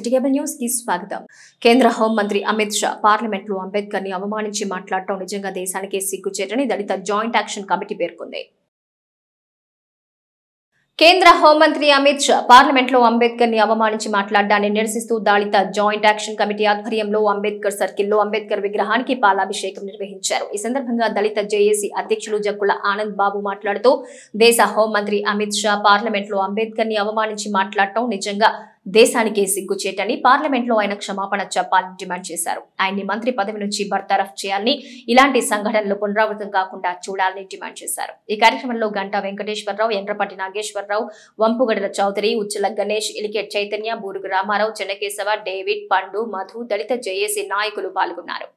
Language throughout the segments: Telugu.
సిటీ కేబుల్ న్యూస్ కి స్వాగతం. కేంద్ర హోం మంత్రి అమిత్ షా పార్లమెంట్ లో అంబేద్కర్ ని అవమానించి మాట్లాడటం నిజంగా దేశానికే సిగ్గుచేటని దళిత జాయింట్ యాక్షన్ కమిటీ పేర్కొంది. కేంద్ర హోంమంత్రి అమిత్ షా పార్లమెంట్ లో అంబేద్కర్ ని అవమానించి మాట్లాడడాన్ని నిరసిస్తూ దళిత జాయింట్ యాక్షన్ కమిటీ ఆధ్వర్యంలో అంబేద్కర్ సర్కిల్లో అంబేద్కర్ విగ్రహానికి పాలాభిషేకం నిర్వహించారు. ఈ సందర్భంగా దళిత జేఏసీ అధ్యక్షులు జక్కుల ఆనంద్ బాబు మాట్లాడుతూ దేశ హోంమంత్రి అమిత్ షా పార్లమెంట్ లో అంబేద్కర్ ని అవమానించి మాట్లాడటం నిజంగా దేశానికే సిగ్గుచేటని పార్లమెంట్ లో ఆయన క్షమాపణ చెప్పాలని డిమాండ్ చేశారు. ఆయన్ని మంత్రి పదవి నుంచి బర్తరఫ్ చేయాలని, ఇలాంటి సంఘటనలు పునరావృతం కాకుండా చూడాలని డిమాండ్ చేశారు. ఈ కార్యక్రమంలో గంటా వెంకటేశ్వరరావు, ఎండ్రపట్టి నాగేశ్వరరావు, వంపుగడల చౌదరి, ఉచ్చల గణేష్, ఇలికెట్ చైతన్య, బూరుగు రామారావు, చెన్నకేశవ, డేవిడ్, పండు, మధు, దళిత జేఏసీ నాయకులు పాల్గొన్నారు.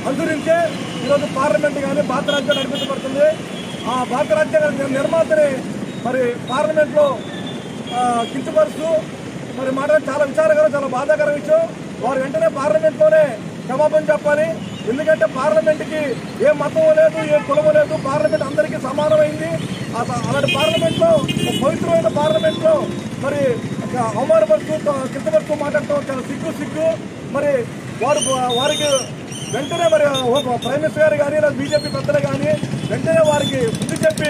అనుసరించే ఈరోజు పార్లమెంట్ కానీ భారత రాజ్యాంగం నడిపించబడుతుంది. ఆ భారత రాజ్యాంగ నిర్మాతని మరి పార్లమెంట్లో కించపరుస్తూ మరి మాట్లాడి చాలా విచారకరం, చాలా బాధాకరం విషయం. వారు వెంటనే పార్లమెంట్లోనే క్షమాపణ చెప్పాలి. ఎందుకంటే పార్లమెంట్కి ఏ మతం లేదు, ఏ కులము లేదు, పార్లమెంట్ అందరికీ సమానమైంది. అలాంటి పార్లమెంట్లో, పవిత్రమైన పార్లమెంట్లో మరి అవమానపరుస్తూ కించపరుస్తూ మాట్లాడటం చాలా సిగ్గు. మరి వారికి వెంటనే మరి ప్రైమ్ మినిస్టర్ గారు కానీ లేదా బీజేపీ పెద్దలు కానీ వెంటనే వారికి బుద్ధి చెప్పి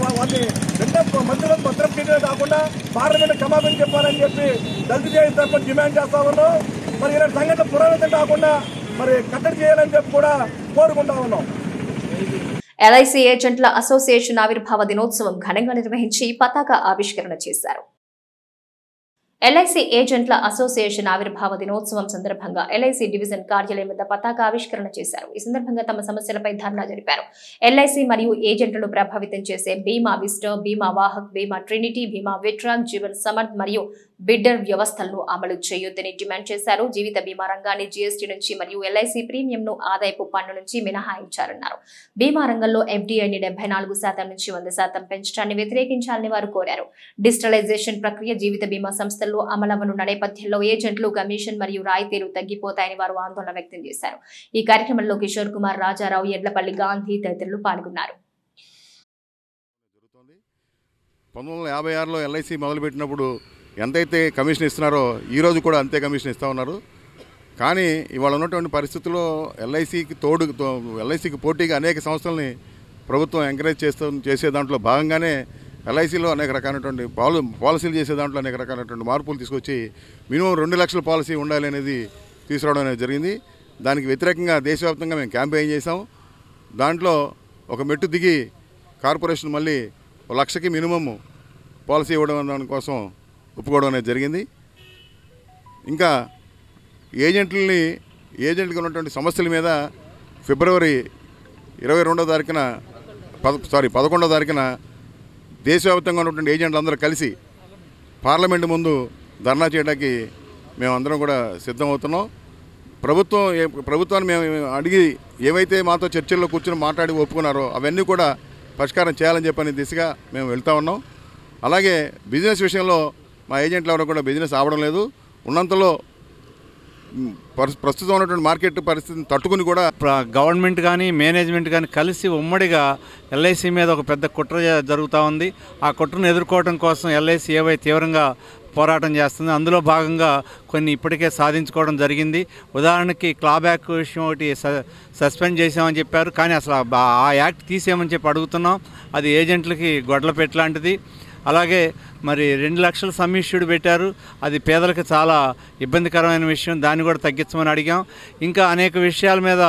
వారిని వెంటనే మంత్రులకు భద్రం చేయడమే కాకుండా పార్లమెంట్ క్షమాపణ చెప్పాలని చెప్పి దళిత జేఏసీ తరఫున డిమాండ్ చేస్తా ఉన్నాం. మరి ఇలాంటి సంఘటన పునరావృతం కాకుండా మరి కట్టడి చేయాలని చెప్పి కూడా కోరుకుంటా ఉన్నాం. ఎల్ఐసి ఏజెంట్ల అసోసియేషన్ ఆవిర్భావ దినోత్సవం ఘనంగా నిర్వహించి పతాక ఆవిష్కరణ చేశారు. ఎల్ఐసి ఏజెంట్ల అసోసియేషన్ ఆవిర్భావ దినోత్సవం సందర్భంగా ఎల్ఐసి డివిజన్ కార్యాలయం వద్ద పతాక ఆవిష్కరణ చేశారు. ఈ సందర్భంగా తమ సమస్యలపై ధర్నా జరిపారు. ఎల్ఐసి మరియు ఏజెంట్లను ప్రభావితం చేసే బీమా విస్టర్, బీమా వాహక్, బీమా ట్రినిటీ, బీమా విట్రాక్, జీవన్ సమర్థ్ మరియు బిడ్డర్ వ్యవస్థలను అమలు చేయొద్దని డిమాండ్ చేశారు. జీవిత బీమా రంగాన్ని జీఎస్టీ నుంచి మరియు ఎల్ఐసి ప్రీమియంను ఆదాయపు పన్ను నుంచి మినహాయించారన్నారు. బీమా రంగంలో ఎఫ్డీఐని 74% నుంచి 100% పెంచడాన్ని వ్యతిరేకించాలని వారు కోరారు. డిజిటలైజేషన్ ప్రక్రియ జీవిత బీమా సంస్థల్లో అమలవనున్న నేపథ్యంలో ఏజెంట్లు కమిషన్ మరియు రాయితీలు తగ్గిపోతాయని వారు ఆందోళన వ్యక్తం చేశారు. ఈ కార్యక్రమంలో కిషోర్ కుమార్, రాజారావు, ఎడ్లపల్లి గాంధీ తదితరులు పాల్గొన్నారు. 1956లో ఎల్ఐసి మొదలుపెట్టినప్పుడు ఎంతైతే కమిషన్ ఇస్తున్నారో ఈరోజు కూడా అంతే కమిషన్ ఇస్తూ ఉన్నారు. కానీ ఇవాళ ఉన్నటువంటి పరిస్థితుల్లో ఎల్ఐసికి పోటీగా అనేక సంస్థలని ప్రభుత్వం ఎంకరేజ్ చేసే దాంట్లో భాగంగానే ఎల్ఐసిలో అనేక రకాలైనటువంటి పాలసీలు చేసే దాంట్లో అనేక రకాలైనటువంటి మార్పులు తీసుకొచ్చి మినిమం 2 లక్షల పాలసీ ఉండాలి అనేది తీసుకురావడం అనేది జరిగింది. దానికి వ్యతిరేకంగా దేశవ్యాప్తంగా మేము క్యాంపెయిన్ చేసాం. దాంట్లో ఒక మెట్టు దిగి కార్పొరేషన్ మళ్ళీ 1 లక్షకి మినిమమ్ పాలసీ ఇవ్వడం దానికోసం ఒప్పుకోవడం అనేది జరిగింది. ఇంకా ఏజెంట్కి ఉన్నటువంటి సమస్యల మీద ఫిబ్రవరి 22వ తారీఖున 11వ తారీఖున దేశవ్యాప్తంగా ఉన్నటువంటి ఏజెంట్లు అందరూ కలిసి పార్లమెంటు ముందు ధర్నా చేయడానికి మేమందరం కూడా సిద్ధమవుతున్నాం. ప్రభుత్వాన్ని మేము అడిగి ఏవైతే మాతో చర్చల్లో కూర్చొని మాట్లాడి ఒప్పుకున్నారో అవన్నీ కూడా పరిష్కారం చేయాలని చెప్పని దిశగా మేము వెళ్తూ ఉన్నాం. అలాగే బిజినెస్ విషయంలో మా ఏజెంట్లు ఎవరు కూడా బిజినెస్ ఆవడం లేదు. ఉన్నంతలో ప్రస్తుతం ఉన్నటువంటి మార్కెట్ పరిస్థితిని తట్టుకుని కూడా గవర్నమెంట్ కానీ మేనేజ్మెంట్ కానీ కలిసి ఉమ్మడిగా ఎల్ఐసి మీద ఒక పెద్ద కుట్ర జరుగుతూ ఉంది. ఆ కుట్రను ఎదుర్కోవడం కోసం ఎల్ఐసి ఏవైతే తీవ్రంగా పోరాటం చేస్తుంది. అందులో భాగంగా కొన్ని ఇప్పటికే సాధించుకోవడం జరిగింది. ఉదాహరణకి క్లాబ్యాక్ విషయం ఒకటి సస్పెండ్ చేసామని చెప్పారు. కానీ అసలు ఆ యాక్ట్ తీసేయమని చెప్పి అడుగుతున్నాం. అది ఏజెంట్లకి గొడ్లపెట్టు లాంటిది. అలాగే మరి 2 లక్షల సమ్మిష్యుడు పెట్టారు. అది పేదలకు చాలా ఇబ్బందికరమైన విషయం. దాన్ని కూడా తగ్గించమని అడిగాం. ఇంకా అనేక విషయాల మీద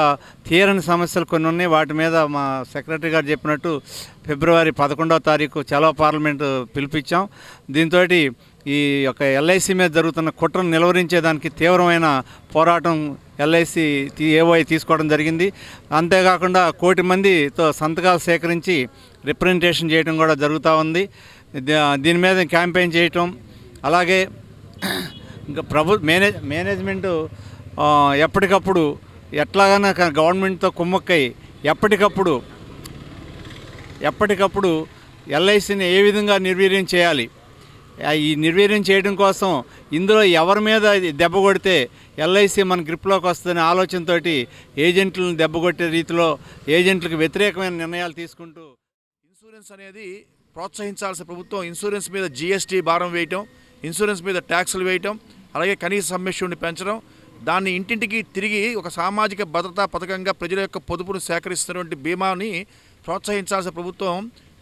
తీరని సమస్యలు కొన్ని ఉన్నాయి. వాటి మీద మా సెక్రటరీ గారు చెప్పినట్టు ఫిబ్రవరి 11వ తారీఖు చలో పార్లమెంటు పిలిపించాం. దీంతో ఈ యొక్క ఎల్ఐసి మీద జరుగుతున్న కుట్రను నిలువరించేదానికి తీవ్రమైన పోరాటం ఎల్ఐసి ఏవై తీసుకోవడం జరిగింది. అంతేకాకుండా 1 కోటి మందితో సంతకాలు సేకరించి రిప్రజెంటేషన్ చేయడం కూడా జరుగుతూ ఉంది. దీని మీద క్యాంపెయిన్ చేయటం, అలాగే ఇంకా మేనేజ్మెంటు ఎప్పటికప్పుడు ఎట్లాగైనా గవర్నమెంట్తో కుమ్మక్కై ఎప్పటికప్పుడు ఎల్ఐసిని ఏ విధంగా నిర్వీర్యం చేయాలి, ఈ నిర్వీర్యం చేయడం కోసం ఇందులో ఎవరి మీద దెబ్బ కొడితే ఎల్ఐసి మన గ్రిప్లోకి వస్తుందనే ఆలోచనతో ఏజెంట్లను దెబ్బకొట్టే రీతిలో ఏజెంట్లకు వ్యతిరేకమైన నిర్ణయాలు తీసుకుంటూ ఇన్సూరెన్స్ అనేది ప్రోత్సహించాల్సిన ప్రభుత్వం ఇన్సూరెన్స్ మీద జీఎస్టీ భారం వేయటం, ఇన్సూరెన్స్ మీద ట్యాక్సులు వేయటం, అలాగే కనీస సమ్మెష్యుడిని పెంచడం, దాన్ని ఇంటింటికి తిరిగి ఒక సామాజిక భద్రతా పథకంగా ప్రజల యొక్క పొదుపును సేకరిస్తున్నటువంటి బీమాని ప్రోత్సహించాల్సిన ప్రభుత్వం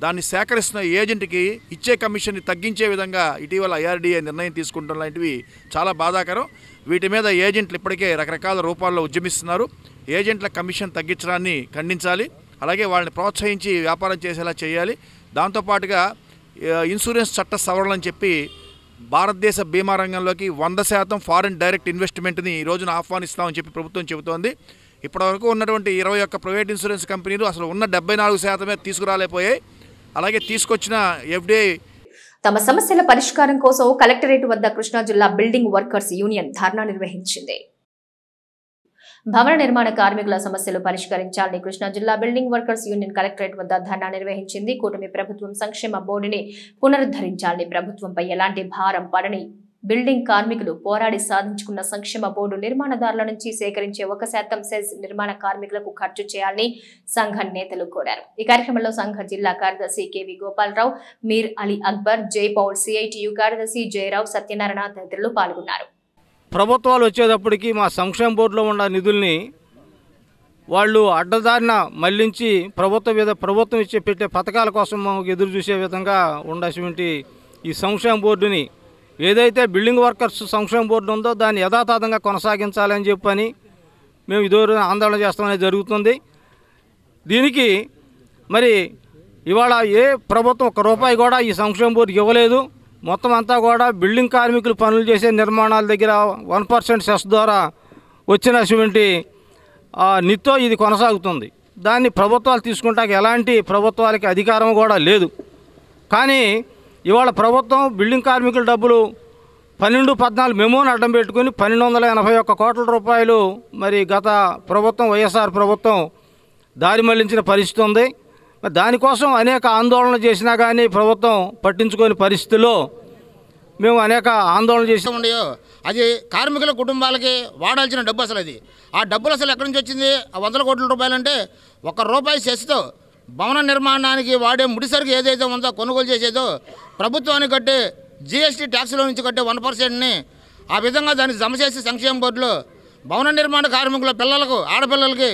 దాన్ని సేకరిస్తున్న ఏజెంట్కి ఇచ్చే కమిషన్ని తగ్గించే విధంగా ఇటీవల ఐఆర్డీఏ నిర్ణయం తీసుకుంటాం లాంటివి చాలా బాధాకరం. వీటి మీద ఏజెంట్లు ఇప్పటికే రకరకాల రూపాల్లో ఉద్యమిస్తున్నారు. ఏజెంట్ల కమిషన్ తగ్గించడాన్ని ఖండించాలి, అలాగే వాళ్ళని ప్రోత్సహించి వ్యాపారం చేసేలా చేయాలి. దాంతోపాటుగా ఇన్సూరెన్స్ చట్ట సవరణ అని చెప్పి భారతదేశ బీమా రంగంలోకి 100% ఫారిన్ డైరెక్ట్ ఇన్వెస్ట్మెంట్ని ఈ రోజున ఆహ్వానిస్తామని చెప్పి ప్రభుత్వం చెబుతోంది. ఇప్పటివరకు ఉన్నటువంటి 21 ప్రైవేట్ ఇన్సూరెన్స్ కంపెనీలు అసలు ఉన్న 74% తీసుకురాలేకపోయాయి. అలాగే తీసుకొచ్చిన ఎఫ్డీఐ తమ సమస్యల పరిష్కారం కోసం కలెక్టరేట్ వద్ద కృష్ణా జిల్లా బిల్డింగ్ వర్కర్స్ యూనియన్ ధర్నా నిర్వహించింది. భవన నిర్మాణ కార్మికుల సమస్యలు పరిష్కరించాలని కృష్ణా జిల్లా బిల్డింగ్ వర్కర్స్ యూనియన్ కలెక్టరేట్ వద్ద ధర్నా నిర్వహించింది. కూటమి ప్రభుత్వం సంక్షేమ బోర్డుని పునరుద్ధరించాలని, ప్రభుత్వంపై ఎలాంటి భారం పడని బిల్డింగ్ కార్మికులు పోరాడి సాధించుకున్న సంక్షేమ బోర్డు నిర్మాణదారుల నుంచి సేకరించే 1% సెస్ నిర్మాణ కార్మికులకు ఖర్చు చేయాలని సంఘ నేతలు కోరారు. ఈ కార్యక్రమంలో సంఘ జిల్లా కార్యదర్శి కేవి గోపాలరావు, మీర్ అలీ అక్బర్, జై పౌల్, సిఐటియు కార్యదర్శి జయరావు, సత్యనారాయణ తదితరులు పాల్గొన్నారు. ప్రభుత్వాలు వచ్చేటప్పటికి మా సంక్షేమ బోర్డులో ఉన్న నిధుల్ని వాళ్ళు అడ్డదారిన మళ్లించి ప్రభుత్వం ఇచ్చే పెట్టే పథకాల కోసం ఎదురు చూసే విధంగా ఉండాల్సినటువంటి ఈ సంక్షేమ బోర్డుని, ఏదైతే బిల్డింగ్ వర్కర్స్ సంక్షేమ బోర్డు ఉందో దాన్ని యథాతథంగా కొనసాగించాలని చెప్పని మేము ఇదివరకు ఆందోళన చేస్తామనేది జరుగుతుంది. దీనికి మరి ఇవాళ ఏ ప్రభుత్వం ₹1 కూడా ఈ సంక్షేమ బోర్డుకి ఇవ్వలేదు. మొత్తం అంతా కూడా బిల్డింగ్ కార్మికులు పనులు చేసే నిర్మాణాల దగ్గర 1% సెస్ ద్వారా వచ్చినటువంటి నిత్తో ఇది కొనసాగుతుంది. దాన్ని ప్రభుత్వాలు తీసుకుంటాక ఎలాంటి ప్రభుత్వాలకి అధికారం కూడా లేదు. కానీ ఇవాళ ప్రభుత్వం బిల్డింగ్ కార్మికుల డబ్బులు 12-14 మెమోని అడ్డం పెట్టుకుని 1281 కోట్ల రూపాయలు మరి గత ప్రభుత్వం వైఎస్ఆర్ ప్రభుత్వం దారి మళ్లించిన పరిస్థితి ఉంది. దానికోసం అనేక ఆందోళనలు చేసినా కానీ ప్రభుత్వం పట్టించుకోని పరిస్థితుల్లో మేము అనేక ఆందోళన చేసి ఉండేయో అది కార్మికుల కుటుంబాలకి వాడాల్సిన డబ్బు అసలు అది. ఆ డబ్బులు అసలు ఎక్కడి నుంచి వచ్చింది? ఆ 100 కోట్ల రూపాయలంటే ₹1 సెస్తో భవన నిర్మాణానికి వాడే ముడిసరికి ఏదైతే ఉందో కొనుగోలు చేసేదో ప్రభుత్వానికి కట్టే జీఎస్టీ ట్యాక్స్లో నుంచి కట్టే 1%ని ఆ విధంగా దానికి జమ చేసి సంక్షేమ బోర్డులో భవన నిర్మాణ కార్మికుల పిల్లలకు, ఆడపిల్లలకి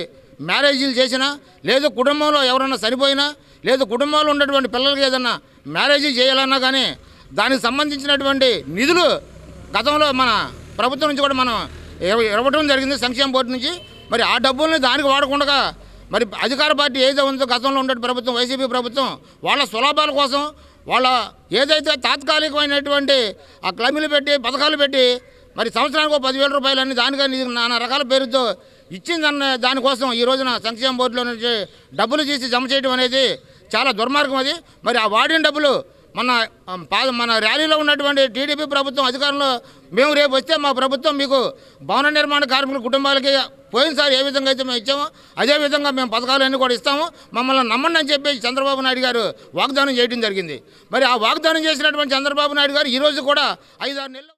మ్యారేజీలు చేసినా, లేదు కుటుంబంలో ఎవరైనా చనిపోయినా, లేదు కుటుంబంలో ఉన్నటువంటి పిల్లలకి ఏదన్నా మ్యారేజీ చేయాలన్నా కానీ దానికి సంబంధించినటువంటి నిధులు గతంలో మన ప్రభుత్వం నుంచి కూడా మనం ఇవ్వడం జరిగింది సంక్షేమ బోర్డు నుంచి. మరి ఆ డబ్బుల్ని దానికి వాడకుండా మరి అధికార పార్టీ ఏదైతే ఉందో గతంలో ఉండే ప్రభుత్వం వైసీపీ ప్రభుత్వం వాళ్ళ సులభాల కోసం వాళ్ళ ఏదైతే తాత్కాలికమైనటువంటి ఆ క్లైములు పెట్టి పథకాలు పెట్టి మరి సంవత్సరానికి ₹10,000 దానికని నానా రకాల పేరుతో ఇచ్చిందన్న దానికోసం ఈ రోజున సంక్షేమ బోర్డులో నుంచి డబ్బులు తీసి జమ చేయడం అనేది చాలా దుర్మార్గం. అది మరి ఆ వాడిన డబ్బులు మన ర్యాలీలో ఉన్నటువంటి టీడీపీ ప్రభుత్వం అధికారంలో మేము రేపు వస్తే మా ప్రభుత్వం మీకు భవన నిర్మాణ కార్మికుల కుటుంబాలకి పోయినసారి ఏ విధంగా అయితే మేము ఇచ్చామో అదేవిధంగా మేము పథకాలన్నీ కూడా ఇస్తాము, మమ్మల్ని నమ్మండి అని చెప్పి చంద్రబాబు నాయుడు గారు వాగ్దానం చేయడం జరిగింది. మరి ఆ వాగ్దానం చేసినటువంటి చంద్రబాబు నాయుడు గారు ఈరోజు కూడా 5-6 నెలలు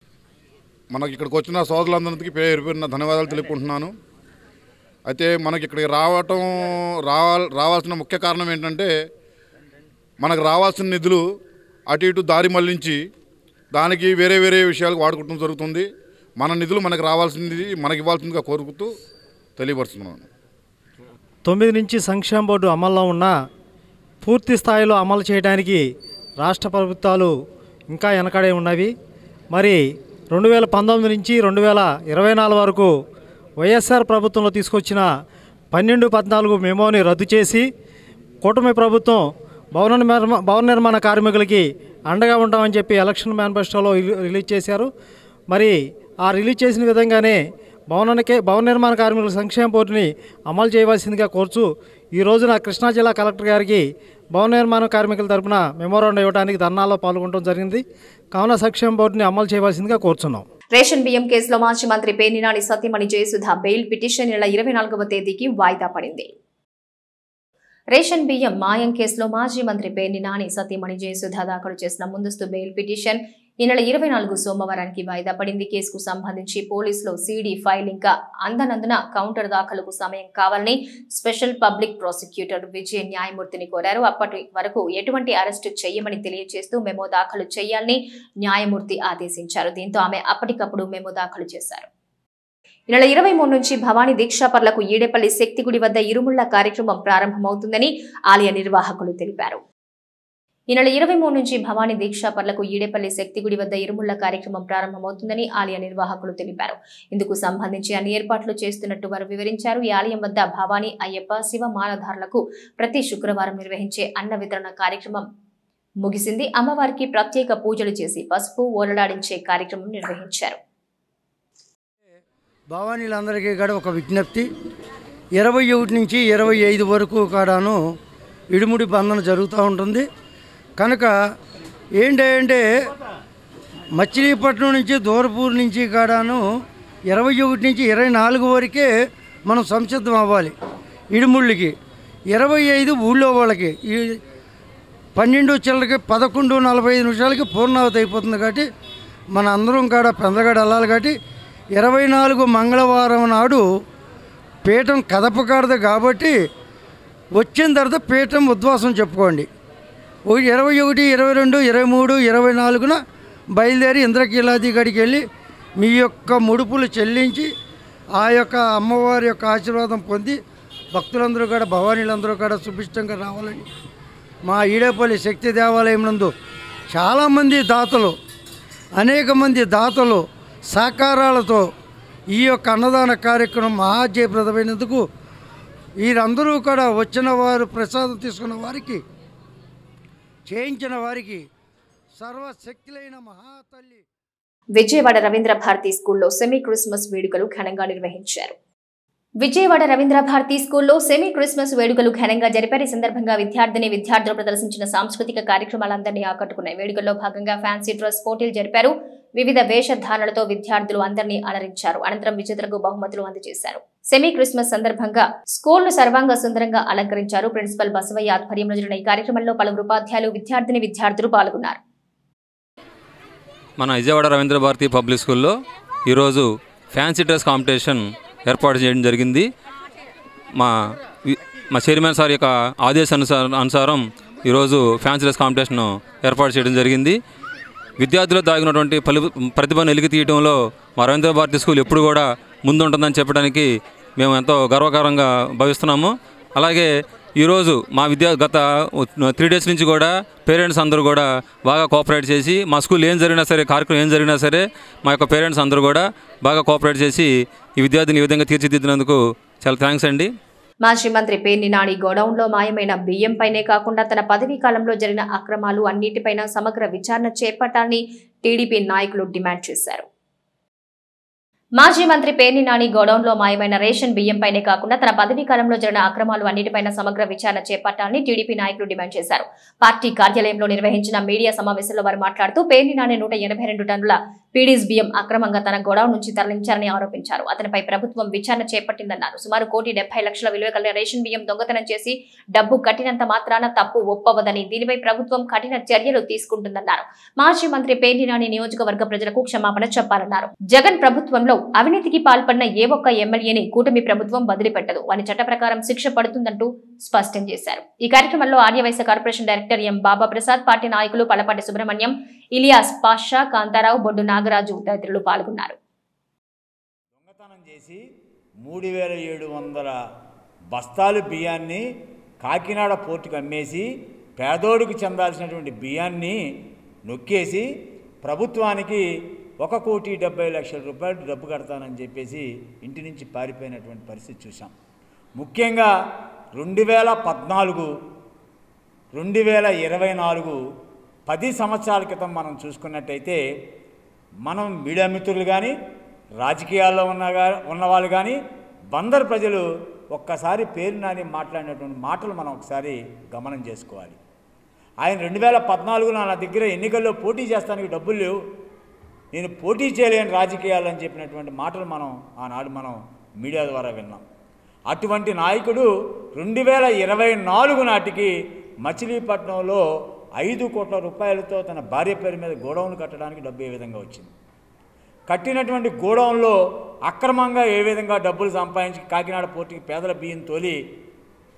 మనకి ఇక్కడికి వచ్చిన సోదరులందరికీ పేరున ధన్యవాదాలు తెలుపుకుంటున్నాను. అయితే మనకి ఇక్కడికి రావాల్సిన ముఖ్య కారణం ఏంటంటే మనకు రావాల్సిన నిధులు అటు ఇటు దారి మళ్లించి దానికి వేరే వేరే విషయాలకు వాడుకోవడం జరుగుతుంది. మన నిధులు మనకు రావాల్సింది మనకి ఇవ్వాల్సిందిగా కోరుకుతూ తెలియపరుస్తున్నాను. 9 నుంచి సంక్షేమ బోర్డు అమల్లో ఉన్న పూర్తి స్థాయిలో అమలు చేయడానికి రాష్ట్ర ప్రభుత్వాలు ఇంకా వెనకడే ఉన్నవి. మరి 2019 నుంచి 2024 వరకు వైఎస్ఆర్ ప్రభుత్వంలో తీసుకొచ్చిన 12-14 మెమోని రద్దు చేసి కూటమి ప్రభుత్వం భవన నిర్మాణ కార్మికులకి అండగా ఉంటామని చెప్పి ఎలక్షన్ మేనిఫెస్టోలో రిలీజ్ చేశారు. మరి ఆ రిలీజ్ చేసిన విధంగానే భవన నిర్మాణ కార్మికుల సంక్షేమ బోర్డుని అమలు చేయవలసిందిగా కోరుచు ఈ రోజున కృష్ణా జిల్లా కలెక్టర్ గారికి భవన నిర్మాణ కార్మికుల తరపున మెమోరాండం ఇవ్వడానికి ధర్నాలో పాల్గొనడం జరిగింది. కావున సంక్షేమ బోర్డుని అమలు చేయవలసిందిగా కోరుచున్నాం. రేషన్ బియ్యం కేసులో మాజీ మంత్రి పేర్ని నాని సతీమణి జయసుధ బెయిల్ పిటిషన్ నెల 24వ తేదీకి వాయిదా పడింది. రేషన్ బియ్యం మాయం కేసులో మాజీ మంత్రి పేర్ని నాని సతీమణి జయసుధ దాఖలు చేసిన ముందస్తు బెయిల్ పిటిషన్ ఈ నెల 24 సోమవారానికి వాయిదా పడింది. కేసుకు సంబంధించి పోలీసులు సీడీ ఫైల్ ఇంకా అందనందున కౌంటర్ దాఖలుకు సమయం కావాలని స్పెషల్ పబ్లిక్ ప్రాసిక్యూటర్ విజయ్ న్యాయమూర్తిని కోరారు. అప్పటి వరకు ఎటువంటి అరెస్టు చేయమని తెలియజేస్తూ మెమో దాఖలు చేయాలని న్యాయమూర్తి ఆదేశించారు. దీంతో ఆమె అప్పటికప్పుడు మెమో దాఖలు చేశారు. ఈ నెల 23 నుంచి భవానీ దీక్షాపర్లకు ఈడేపల్లి శక్తిగుడి వద్ద ఇరుముళ్ల కార్యక్రమం ప్రారంభమవుతుందని ఆలయ నిర్వాహకులు తెలిపారు. ఈ నెల 23 నుంచి భవానీ దీక్షాపర్లకు ఈడేపల్లి శక్తిగుడి వద్ద ఇరుముళ్ల కార్యక్రమం ప్రారంభమవుతుందని ఆలయ నిర్వాహకులు తెలిపారు. ఇందుకు సంబంధించి అన్ని ఏర్పాట్లు చేస్తున్నట్టు వారు వివరించారు. ఈ ఆలయం వద్ద భవానీ అయ్యప్ప శివ మాలధారులకు ప్రతి శుక్రవారం నిర్వహించే అన్న వితరణ కార్యక్రమం ముగిసింది. అమ్మవారికి ప్రత్యేక పూజలు చేసి పసుపు ఓలలాడించే కార్యక్రమం నిర్వహించారు. భవానీలందరికీ కూడా ఒక విజ్ఞప్తి, 21 నుంచి 25 వరకు కూడాను ఇడుముడి బంధన జరుగుతూ ఉంటుంది. కనుక ఏంటంటే మచిలీపట్నం నుంచి దూరపూర్ నుంచి కూడాను 21 నుంచి 24 వరకే మనం సంసిద్ధం అవ్వాలి ఇడుముళ్ళకి. 25 ఊళ్ళో వాళ్ళకి ఈ 12 చిల్లరకి 11:45 నిమిషాలకి పూర్ణావతి అయిపోతుంది. కాబట్టి మన అందరం కూడా పెందగడ వెళ్ళాలి. కాబట్టి 24 మంగళవారం నాడు పీఠం కదపకూడదు. కాబట్టి వచ్చిన తర్వాత పీఠం ఉద్వాసం చెప్పుకోండి. 21, 22, 23, 24న బయలుదేరి ఇంద్రకీలాది గడికి వెళ్ళి మీ యొక్క ముడుపులు చెల్లించి ఆ యొక్క అమ్మవారి యొక్క ఆశీర్వాదం పొంది భక్తులందరూ కూడా భవానీలందరూ కూడా సుభిష్టంగా రావాలని మా ఈడేపల్లి శక్తి దేవాలయం నందు చాలామంది దాతలు, అనేక మంది దాతలు సహకారాలతో ఈ యొక్క అన్నదాన కార్యక్రమం మహాజయప్రదమైనందుకు వీరందరూ కూడా వచ్చిన వారు ప్రసాదం తీసుకున్న వారికి, చేయించిన వారికి సర్వశక్తులైన మహాతల్లి. విజయవాడ రవీంద్ర భారతి స్కూల్లో సెమీ క్రిస్మస్ వేడుకలు ఘనంగా నిర్వహించారు. విజయవాడ రవీంద్ర భారతి స్కూల్లో సెమీ క్రిస్మస్ వేడుకలు ఘనంగా జరిపారు. ఈ సందర్భంగా విద్యార్థులు ప్రదర్శించిన సాంస్కృతిక కార్యక్రమాలందరినీ ఆకట్టుకున్నాయి. వేడుకల్లో భాగంగా ఫ్యాన్సీ డ్రెస్ పోటీలు జరిపారు. వివిధ వేషధారణలతో విద్యార్థులు అందరినీ అలరించారు. అనంతరం విజేతలకు బహుమతులు అందజేశారు. సెమీ క్రిస్మస్ సందర్భంగా స్కూల్ను సర్వాంగ సుందరంగా అలంకరించారు. ప్రిన్సిపల్ బసవయ్య ఆధ్వర్యంలో జరిగిన ఈ కార్యక్రమంలో పలువురు ఉపాధ్యాయులు, విద్యార్థులు పాల్గొన్నారు. మన విజయవాడ రవీంద్ర భారతి పబ్లిక్ స్కూల్లో ఈరోజు ఫ్యాన్సీ డ్రెస్ కాంపిటీషన్ ఏర్పాటు చేయడం జరిగింది. మా చైర్మన్ సార్ యొక్క ఆదేశానుసారం ఈరోజు ఫ్యాన్సీ డ్రెస్ కాంపిటీషన్ ఏర్పాటు చేయడం జరిగింది. విద్యార్థులు దాగినటువంటి ప్రతిభను వెలికి తీయడంలో మా రవీంద్ర భారతి స్కూల్ ఎప్పుడు కూడా ముందుంటుందని చెప్పడానికి మేము ఎంతో గర్వకారంగా భావిస్తున్నాము. అలాగే ఈరోజు మా గత 3 డేస్ నుంచి కూడా పేరెంట్స్ అందరూ కూడా బాగా కోఆపరేట్ చేసి మా స్కూల్ ఏం జరిగినా సరే, కార్యక్రమం ఏం జరిగినా సరే మా యొక్క పేరెంట్స్ అందరూ కూడా బాగా కోఆపరేట్ చేసి ఈ విద్యార్థిని ఈ విధంగా తీర్చిదిద్దినందుకు చాలా థ్యాంక్స్ అండి. మాజీ మంత్రి పేర్ని నాని గోడౌన్లో మాయమైన బియ్యంపైనే కాకుండా తన పదవీ కాలంలో జరిగిన అక్రమాలు అన్నిటిపైన సమగ్ర విచారణ చేపట్టాలని టీడీపీ నాయకులు డిమాండ్ చేశారు. మాజీ మంత్రి పేర్ని నాని గోడౌన్లో మాయమైన రేషన్ బియ్యంపైనే కాకుండా తన పదవీ కాలంలో జరిగిన అక్రమాలు అన్నిటిపైన సమగ్ర విచారణ చేపట్టాలని టీడీపీ నాయకులు డిమాండ్ చేశారు. పార్టీ కార్యాలయంలో నిర్వహించిన మీడియా సమావేశంలో వారు మాట్లాడుతూ పేర్ని నాని 182 టన్నుల పీడీస్ బియ్యం అక్రమంగా తన గోడౌన్ నుంచి తరలించారని ఆరోపించారు. అతనిపై ప్రభుత్వం విచారణ చేపట్టిందన్నారు. సుమారు 1,70,00,000 విలువ కలిగిన రేషన్ బియ్యం దొంగతనం చేసి డబ్బు కట్టినంత మాత్రాన తప్పు ఒప్పవదని, దీనిపై ప్రభుత్వం కఠిన చర్యలు తీసుకుంటుందన్నారు. మాజీ మంత్రి పేర్ని నాని నియోజకవర్గ ప్రజలకు క్షమాపణ చెప్పాలన్నారు. జగన్ ప్రభుత్వంలో అవినీతికి పాల్పడిన ఏ ఒక్క ఎమ్మెల్యేని కూటమి ప్రభుత్వం వదిలిపెట్టదు అని చట్ట ప్రకారం శిక్ష పడుతుందంటూ స్పష్టం చేశారు. ఈ కార్యక్రమంలో ఆర్యవైశ్య కార్పొరేషన్ డైరెక్టర్ ఎం బాబా ప్రసాద్, పార్టీ నాయకులు పలపాటి సుబ్రహ్మణ్యం, ఇలియాస్ పాషా, కాంతారావు, బొడ్డు నాగరాజు తదితరులు పాల్గొన్నారు. దొంగతనం చేసి 3,700 బస్తాలు బియ్యాన్ని కాకినాడ పోర్టుకు అమ్మేసి పేదోడికి చెందాల్సినటువంటి బియ్యాన్ని నొక్కేసి ప్రభుత్వానికి 1,70,00,000 రూపాయలు డబ్బు కడతానని చెప్పేసి ఇంటి నుంచి పారిపోయినటువంటి పరిస్థితి చూసాం. ముఖ్యంగా 2014, 2024 10 సంవత్సరాల క్రితం మనం చూసుకున్నట్టయితే మనం మీడియా మిత్రులు కానీ, రాజకీయాల్లో ఉన్నవాళ్ళు కానీ, బందరు ప్రజలు ఒక్కసారి పేరు నాని మాట్లాడినటువంటి మాటలు మనం ఒకసారి గమనం చేసుకోవాలి. ఆయన 2014లో నా దగ్గర ఎన్నికల్లో పోటీ చేస్తానికి డబ్బులు లేవు, నేను పోటీ చేయలేని రాజకీయాలు అని చెప్పినటువంటి మాటలు ఆనాడు మనం మీడియా ద్వారా విన్నాం. అటువంటి నాయకుడు 2024 నాటికి మచిలీపట్నంలో 5 కోట్ల రూపాయలతో తన భార్య పేరు మీద గోడౌన్లు కట్టడానికి డబ్బు ఏ విధంగా వచ్చింది, కట్టినటువంటి గోడౌన్లో అక్రమంగా ఏ విధంగా డబ్బులు సంపాదించి కాకినాడ పోర్టుకి పేదల బియ్యం తోలి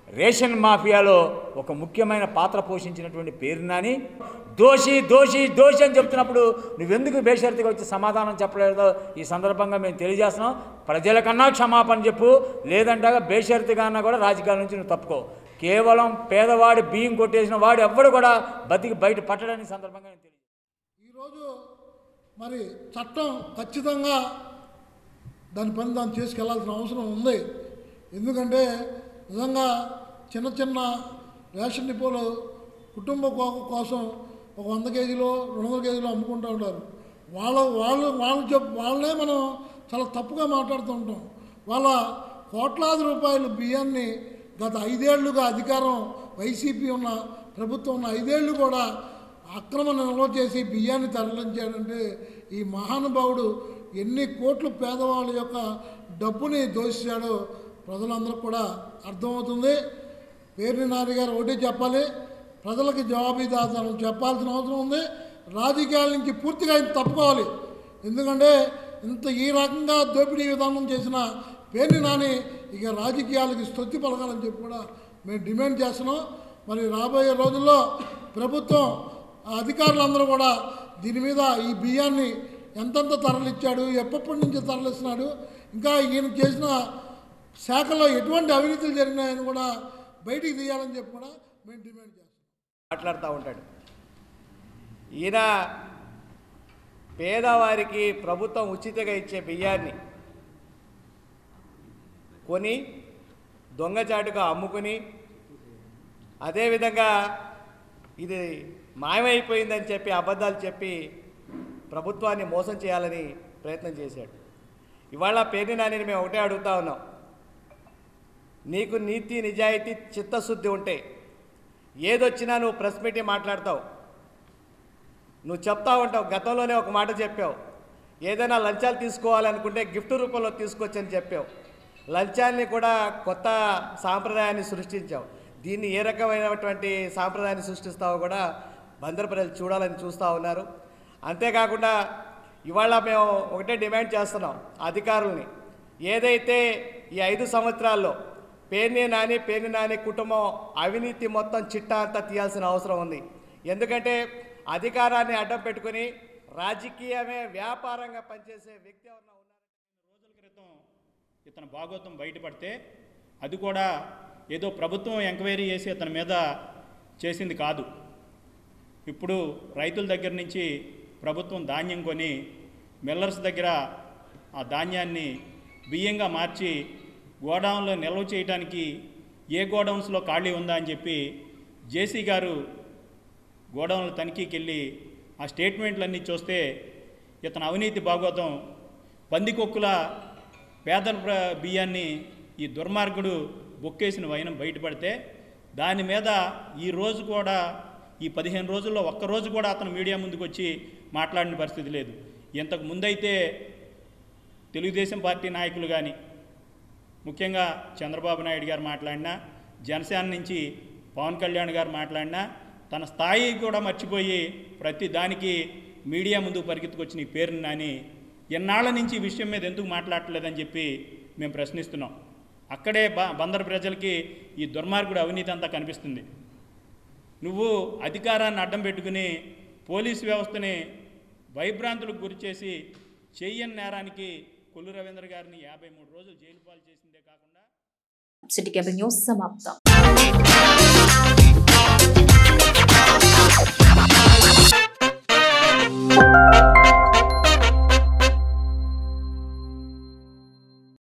రేషన్ మాఫియాలో ఒక ముఖ్యమైన పాత్ర పోషించినటువంటి పేరు నాని దోషి దోషి దోషి అని చెప్తున్నప్పుడు నువ్వెందుకు బేషరతుగా వచ్చి సమాధానం చెప్పలేదో ఈ సందర్భంగా మేము తెలియజేస్తున్నాం. ప్రజలకన్నా క్షమాపణ చెప్పు, లేదంటే బేషరతుగా అన్నా కూడా రాజకీయాల నుంచి నువ్వు తప్పుకో. కేవలం పేదవాడి బియ్యం కొట్టేసిన వాడు ఎవ్వడు కూడా బతికి బయట పట్టడానికి సందర్భంగా నేను తెలియజేస్తాను. ఈరోజు మరి చట్టం ఖచ్చితంగా దాని పని దాన్ని చేసుకెళ్లాల్సిన అవసరం ఉంది. ఎందుకంటే నిజంగా చిన్న చిన్న రేషన్ డిపోలు కుటుంబ కోసం ఒక 100 కేజీలు 200 కేజీలు అమ్ముకుంటూ ఉంటారు. వాళ్ళనే మనం చాలా తప్పుగా మాట్లాడుతూ ఉంటాం. వాళ్ళ కోట్లాది రూపాయలు బియ్యాన్ని గత 5 ఏళ్లుగా అధికారం వైసీపీ ఉన్న ప్రభుత్వం ఉన్న 5 ఏళ్ళు కూడా అక్రమ నిల్వ చేసి బియ్యాన్ని తరలించాడంటే ఈ మహానుభావుడు ఎన్ని కోట్లు పేదవాళ్ళ యొక్క డబ్బుని దోషించాడో ప్రజలందరూ కూడా అర్థమవుతుంది. పేర్ని నాని గారు ఒకటే చెప్పాలి, ప్రజలకు జవాబుదారీతనం చెప్పాల్సిన అవసరం ఉంది. రాజకీయాల నుంచి పూర్తిగా ఆయన తప్పుకోవాలి. ఎందుకంటే ఈ రకంగా దోపిడీ విధానం చేసిన పేర్ని నాని ఇక రాజకీయాలకి స్తుతి పలకాలని చెప్పి కూడా మేము డిమాండ్ చేస్తున్నాం. మరి రాబోయే రోజుల్లో ప్రభుత్వం అధికారులందరూ కూడా దీని మీద ఈ బియ్యాన్ని ఎంతెంత తరలిచ్చాడు, ఎప్పటి నుంచి తరలిస్తున్నాడు, ఇంకా ఈయన చేసిన శాఖలో ఎటువంటి అవినీతులు జరిగినాయని కూడా బయటికి తీయాలని చెప్పి కూడా మేము డిమాండ్ చేస్తాం. మాట్లాడుతూ ఉంటాడు. ఈయన పేదవారికి ప్రభుత్వం ఉచితంగా ఇచ్చే బియ్యాన్ని కొని దొంగచాటుగా అమ్ముకుని అదేవిధంగా ఇది మాయమైపోయిందని చెప్పి అబద్ధాలు చెప్పి ప్రభుత్వాన్ని మోసం చేయాలని ప్రయత్నం చేశాడు. ఇవాళ పేర్ని నానిని మేము ఒకటే అడుగుతా ఉన్నాం, నీకు నీతి నిజాయితీ చిత్తశుద్ధి ఉంటే ఏదొచ్చినా నువ్వు ప్రెస్ మీటింగ్ మాట్లాడతావు, నువ్వు చెప్తా ఉంటావు. గతంలోనే ఒక మాట చెప్పావు, ఏదైనా లంచాలు తీసుకోవాలనుకుంటే గిఫ్ట్ రూపంలో తీసుకొచ్చని చెప్పావు. లంచాన్ని కూడా కొత్త సాంప్రదాయాన్ని సృష్టించావు. దీన్ని ఏ రకమైనటువంటి సాంప్రదాయాన్ని సృష్టిస్తావో కూడా బందరు ప్రజలు చూడాలని చూస్తూ ఉన్నారు. అంతేకాకుండా ఇవాళ మేము ఒకటే డిమాండ్ చేస్తున్నాం అధికారుల్ని, ఏదైతే ఈ 5 సంవత్సరాల్లో పేర్ని నాని కుటుంబం అవినీతి మొత్తం చిట్టా అంతా తీయాల్సిన అవసరం ఉంది. ఎందుకంటే అధికారాన్ని అడ్డం పెట్టుకుని రాజకీయమే వ్యాపారంగా పనిచేసే వ్యక్తి ఎవరన్నా ఉన్నారు. రోజుల క్రితం ఇతను భాగోతం బయటపడితే అది కూడా ఏదో ప్రభుత్వం ఎంక్వైరీ చేసి అతని మీద చేసింది కాదు. ఇప్పుడు రైతుల దగ్గర నుంచి ప్రభుత్వం ధాన్యం కొని మిల్లర్స్ దగ్గర ఆ ధాన్యాన్ని బియ్యంగా మార్చి గోడౌన్లో నిల్వ చేయడానికి ఏ గోడౌన్స్లో ఖాళీ ఉందా అని చెప్పి జేసీ గారు గోడౌన్ల తనిఖీకి వెళ్ళి ఆ స్టేట్మెంట్లన్నీ చూస్తే ఇతను అవినీతి భాగోతం పందికొక్కుల పేదల బియ్యాన్ని ఈ దుర్మార్గుడు బొక్కేసిన వైనం బయటపడితే దాని మీద ఈ రోజు కూడా ఈ 15 రోజుల్లో ఒక్కరోజు కూడా అతను మీడియా ముందుకు వచ్చి మాట్లాడిన పరిస్థితి లేదు. ఇంతకు ముందైతే తెలుగుదేశం పార్టీ నాయకులు కానీ ముఖ్యంగా చంద్రబాబు నాయుడు గారు మాట్లాడినా, జనసేన నుంచి పవన్ కళ్యాణ్ గారు మాట్లాడినా తన స్థాయి కూడా మర్చిపోయి ప్రతి దానికి మీడియా ముందుకు పరిగెత్తుకొచ్చిన ఈ పేరుని నాని ఎన్నాళ్ళ నుంచి ఈ విషయం మీద ఎందుకు మాట్లాడలేదని చెప్పి మేము ప్రశ్నిస్తున్నాం. అక్కడే బందరు ప్రజలకి ఈ దుర్మార్గుడు అవినీతి అంతా కనిపిస్తుంది. నువ్వు అధికారాన్ని అడ్డం పెట్టుకుని పోలీసు వ్యవస్థని భయభ్రాంతులకు గురిచేసి చెయ్యని నేరానికి కొల్లు రవీంద్ర గారిని 53 రోజులు జైలు పాలు చేసిందే కాకుండా సిటీ కేబుల్ న్యూస్ సమాప్తం.